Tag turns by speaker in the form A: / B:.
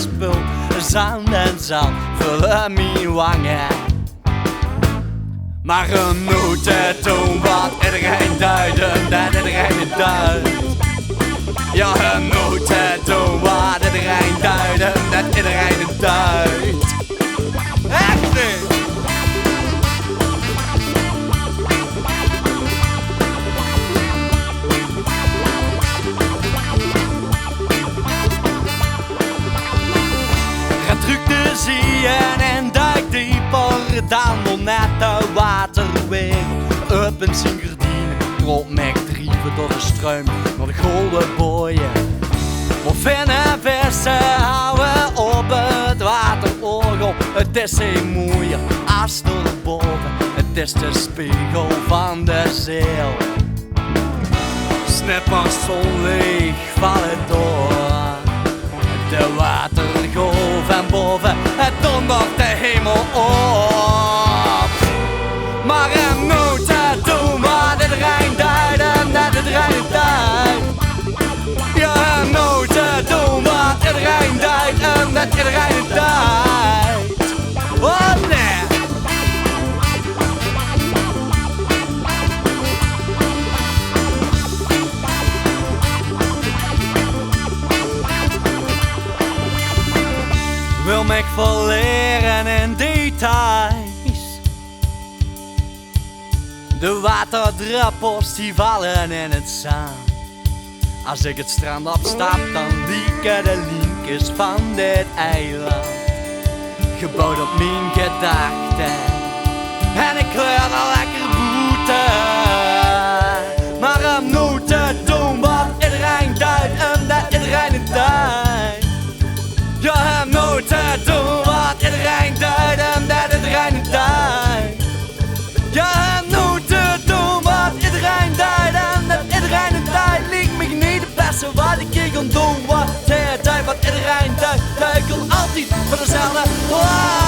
A: spul. Zand en zand vullen mijn wangen. Maar een moeten doen wat iedereen duiden, dat iedereen het duidt. Ja, een moeten doen wat iedereen duiden, dat iedereen het duidt. Echt niet! Druk de zeeën en duik dieper dan wel net de waterweg. Op een zingerdien, rond mij drieven door de struim naar de golden boeien. We vinden vissen houden op het waterorgel. Het is een mooier als erboven, het is de spiegel van de zeel. Snippers zonlicht vallen door de watergolf en boven het dondert de hemel op. Maar er moet het doen wat iedereen duidt en dat iedereen het duidt. Ja, er moet het doen wat iedereen duidt en dat iedereen het duidt. Oh nee! Wil me verleren in details. De waterdruppels die vallen in het zand. Als ik het strand opstap, dan lieken de linkjes van dit eiland. Gebouwd op mijn gedachten. En ik kleur al lekker boete. Maar er moet het doen wat iedereen duidt en dat iedereen het duidt. Ja, hij moet het doen wat iedereen duidt en dat iedereen het duidt. Ja, hij moet het doen wat iedereen duidt en dat iedereen het duidt. Lijkt me niet de beste wat ik kan doen wat hij duidt, wat iedereen duidt. Ik kan altijd voor dezelfde.